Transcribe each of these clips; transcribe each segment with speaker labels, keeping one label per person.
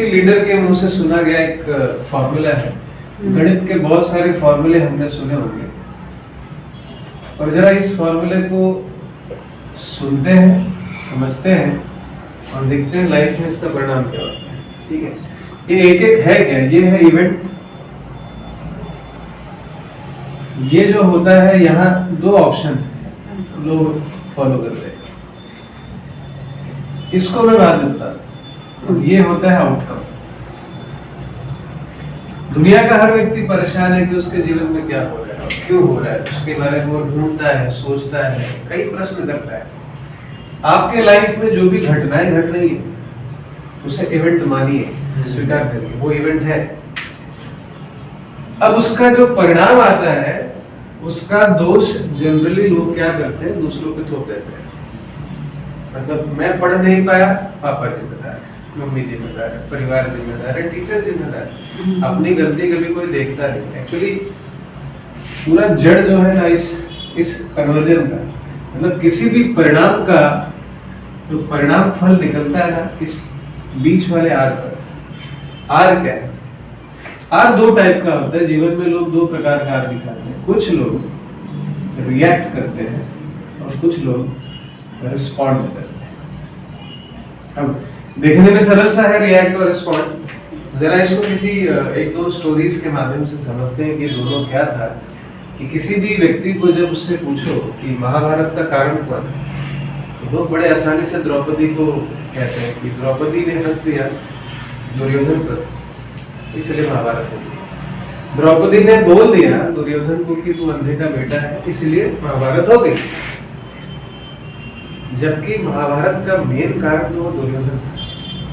Speaker 1: किसी लीडर के मुंह से सुना गया एक फॉर्मूला है, गणित के बहुत सारे फॉर्मूले हमने सुने होंगे, और जरा इस फॉर्मूले को सुनते हैं, समझते हैं और देखते हैं लाइफ में इसका परिणाम क्या होता है। ठीक है, ये एक एक है क्या, ये है इवेंट। ये जो होता है यहाँ दो ऑप्शन लोग फॉलो करते हैं, इसको मैं बाद में बताता हूं। ये होता है आउटकम। दुनिया का हर व्यक्ति परेशान है कि उसके जीवन में क्या हो रहा है, क्यों हो रहा है, उसके बारे में वो ढूंढता है, सोचता है, कई प्रश्न करता है। आपके लाइफ में जो भी घटनाएं घट रही है उसे इवेंट मानिए, स्वीकार करिए, वो इवेंट है। अब उसका जो परिणाम आता है उसका दोष जनरली लोग क्या करते हैं, दूसरों पे थोप देते हैं। मतलब मैं पढ़ नहीं पाया, पापा जिम्मेदार है, मम्मी जिम्मेदार है, परिवार जिम्मेदार है, टीचर जिम्मेदार है, अपनी गलती कभी कोई देखता नहीं। एक्चुअली पूरा जड़ जो है ना इस कन्वर्जन का, मतलब किसी भी परिणाम का जो परिणाम फल निकलता है ना, इस बीच वाले आर पर। आर क्या है? आर दो टाइप का होता है जीवन में। लोग दो प्रकार का आर दिखाते हैं। कुछ लोग रिएक्ट करते हैं और कुछ लोग रिस्पॉन्ड करते हैं। अब देखने में सरल सा है रिएक्ट और रिस्पॉन्ड। जरा इसको किसी एक दो स्टोरीज के माध्यम से समझते हैं कि दोनों क्या था। कि किसी भी व्यक्ति को जब उससे पूछो कि महाभारत का कारण कौन है, तो लोग बड़े आसानी से द्रौपदी को कहते हैं कि द्रौपदी ने हंस दिया दुर्योधन पर, इसलिए महाभारत हो गई। द्रौपदी ने बोल दिया दुर्योधन को कि तू अंधे का बेटा है, इसलिए महाभारत हो गई। जबकि महाभारत का मेन कारण तो दुर्योधन था,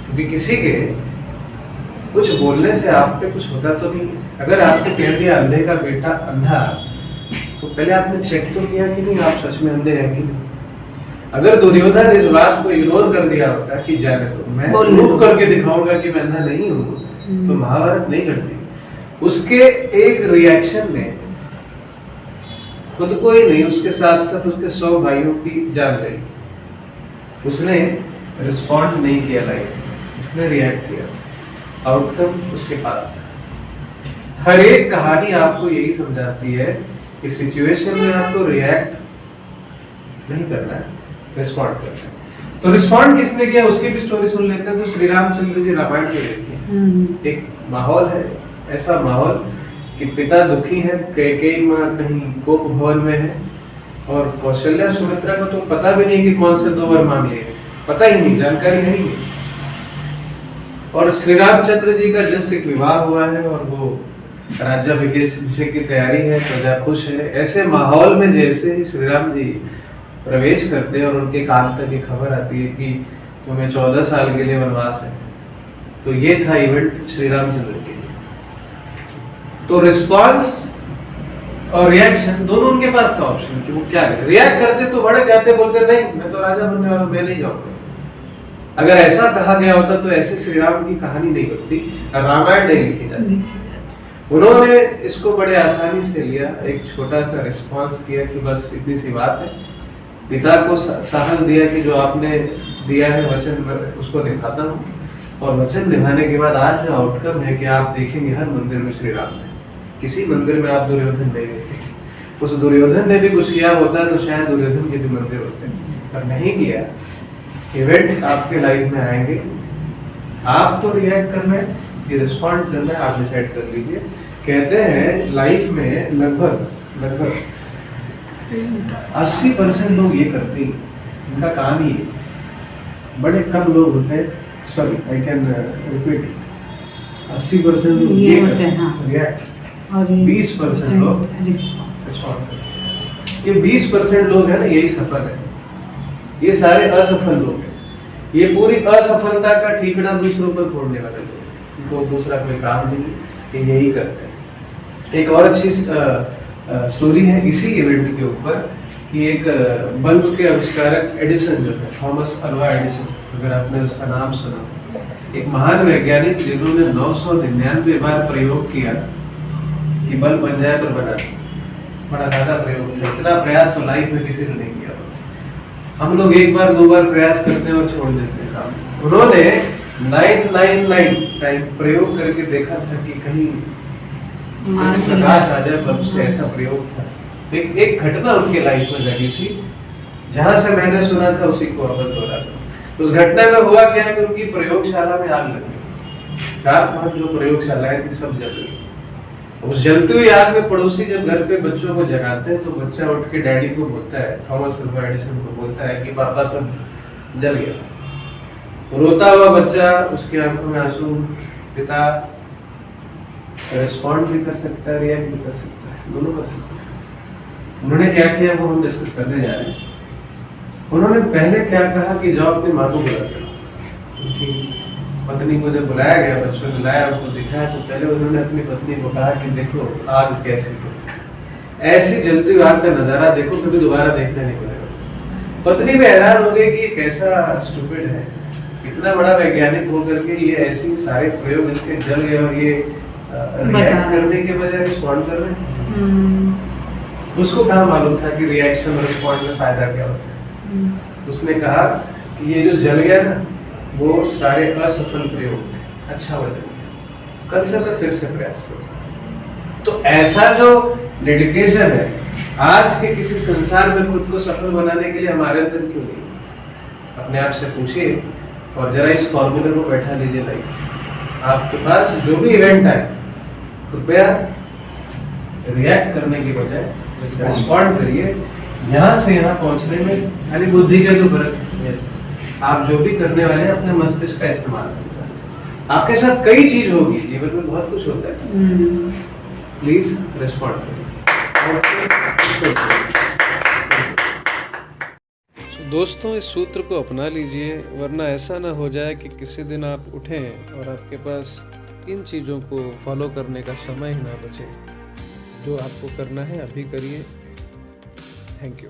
Speaker 1: क्योंकि किसी के कुछ बोलने से आप पे कुछ होता तो नहीं है। अगर आपने कह दिया अंधे का बेटा अंधा, तो पहले आपने चेक तो किया कि नहीं आप सच में अंधे हैं कि नहीं। अगर दुर्योधन इस बात को इग्नोर कर दिया होता कि जाने तो मैं प्रूफ करके दिखाऊंगा कि मैं अंधा नहीं हूं, तो महाभारत नहीं घटती। उसके एक रिएक्शन ने खुद को ही नहीं, उसके साथ साथ उसके 100 भाइयों की जान गई। उसने रिस्पॉन्ड नहीं किया लाइफ में, उसने रिएक्ट किया। आउटकम उसके पास था। हर एक कहानी आपको यही समझाती है कि सिचुएशन में आपको रिएक्ट नहीं करना है, रिस्पॉन्ड करना है। तो रिस्पॉन्ड किसने किया उसकी भी स्टोरी सुन लेते हैं। तो श्री रामचंद्र जी रामायण के देखिए, एक माहौल है, ऐसा माहौल कि पिता दुखी है, कैकेयी माँ कहीं गोप भवन में है, और कौशल्या सुमित्रा को तो पता भी नहीं कि कौन से 2 वर मांग लिए, पता ही नहीं, जानकारी नहीं है। और श्री रामचंद्र जी का जस्ट एक विवाह हुआ है और वो राज्याभिषेक की तैयारी है, प्रजा खुश है। ऐसे माहौल में जैसे ही श्री राम जी प्रवेश करते हैं और उनके कान तक ये खबर आती है कि तुम्हें 14 साल के लिए वनवास है, तो ये था इवेंट श्री रामचंद्र के लिए। तो रिस्पॉन्स और रिएक्शन दोनों उनके पास था ऑप्शन कि वो क्या करें। रिएक्ट करते तो भड़क जाते, बोलते नहीं मैं तो राजा बनने वाला, मैं नहीं जाऊंगा। अगर ऐसा कहा गया होता तो ऐसे श्री राम की कहानी नहीं बनती, रामायण नहीं लिखी जाती। उन्होंने इसको बड़े आसानी से लिया, एक छोटा सा रिस्पॉन्स किया कि बस इतनी सी बात है। पिता को साहस दिया कि जो आपने दिया है वचन मैं उसको निभाता हूँ, और वचन निभाने के बाद आज जो आउटकम है कि आप देखेंगे हर मंदिर में श्री राम है, किसी मंदिर में आप दुर्योधन नहीं देखेंगे। उस दुर्योधन ने भी कुछ किया होता तो शायद दुर्योधन के भी मंदिर होते, पर नहीं किया। इवेंट आपके लाइफ में आएंगे, आप तो रिएक्ट करना है कि रिस्पॉन्ड करना है, आप डिसाइड कर लीजिए। कहते हैं लाइफ में लगभग 80% लोग ये करते हैं, इनका काम ही है। बड़े कम लोग होते हैं, सॉरी आई कैन रिपीट, 80% लोग ये करते हैं रिएक्ट, और 20% लोग रिस्पॉन्ड करते हैं। ये 20% लोग हैं ना, यही सफल है। ये सारे असफल लोग हैं। ये पूरी असफलता का ठीकना दूसरों पर फोड़ने वाले लोग, इनको दूसरा कोई काम नहीं, ये यही करते हैं। एक और अच्छी स्टोरी है इसी इवेंट के ऊपर कि एक बल्ब के आविष्कारक एडिसन जो है, थॉमस अल्वा एडिसन, अगर आपने उसका नाम सुना, एक महान वैज्ञानिक जिन्होंने 999 बार प्रयोग किया कि बल्ब बन जाए पर बना। बड़ा ज्यादा प्रयोग है, इतना प्रयास तो लाइफ में किसी ने नहीं किया। हम लोग 1 बार 2 बार प्रयास करते हैं और छोड़ देते हैं काम। उन्होंने 999 टाइम प्रयोग करके देखा था कि कहीं प्रकाश आ जाए बल्ब से, ऐसा प्रयोग था। एक घटना उनके लाइफ में घटी थी, जहां से मैंने सुना था उसी को अवगत हो रहा था। उस घटना में हुआ क्या कि उनकी प्रयोगशाला में आग लग गई। 4-5 जो प्रयोगशालाएं थी सब जल गई। उस जलती हुई आग में पड़ोसी जब घर पे बच्चों को जगाते हैं तो बच्चा उठ के डैडी को बोलता है, थॉमस अल्वा एडिसन को बोलता है कि पापा सब जल गया। रोता हुआ बच्चा, उसकी आंखों में आंसू, पिता रिस्पॉन्ड भी कर सकता है, रिएक्ट भी कर सकता है, दोनों कर सकता है। उन्होंने क्या किया वो हम डिस्कस करने जा रहे हैं। उन्होंने पहले क्या कहा कि जाओ अपनी माँ को बुला कर। उनकी पत्नी को जब बुलाया गया, बच्चों ने लाया, उनको दिखाया, तो पहले उन्होंने अपनी पत्नी को कहा कि देखो आग कैसी है, ऐसी जलती हुई आग का नजारा देखो, कभी दोबारा देखने नहीं मिलेगा। पत्नी भी हैरान हो गई कि ये कैसा स्टूपिड है, इतना बड़ा वैज्ञानिक होकर के ये ऐसी सारे प्रयोग इसके जल गए और ये रिएक्ट करने के बजाय रिस्पॉन्ड कर रहे हैं। उसको कहाँ मालूम था कि रिएक्शन और रिस्पॉन्ड में फायदा क्या होता है। उसने कहा कि ये जो जल गया ना वो सारे असफल प्रयोग थे, अच्छा बदल गया, कल से मैं फिर से प्रयास करूँ। तो ऐसा जो डेडिकेशन है आज के किसी संसार में खुद को सफल बनाने के लिए हमारे अंदर क्यों नहीं? अपने आप से पूछिए और जरा इस फॉर्मूले को बैठा लीजिए लाइफ। आपके पास जो भी इवेंट आए कृपया रिएक्ट करने की बजाय रिस्पॉन्ड करिए। यहाँ से यहाँ पहुँचने में खाली बुद्धि का जो फर्क है, आप जो भी करने वाले हैं अपने मस्तिष्क का इस्तेमाल करिए। आपके साथ कई चीज होगी, जीवन में बहुत कुछ होता है, प्लीज रिस्पॉन्ड करिए। दोस्तों, इस सूत्र को अपना लीजिए, वरना ऐसा ना हो जाए कि किसी दिन आप उठें और आपके पास इन चीज़ों को फॉलो करने का समय ही ना बचे। जो आपको करना है अभी करिए। Thank you.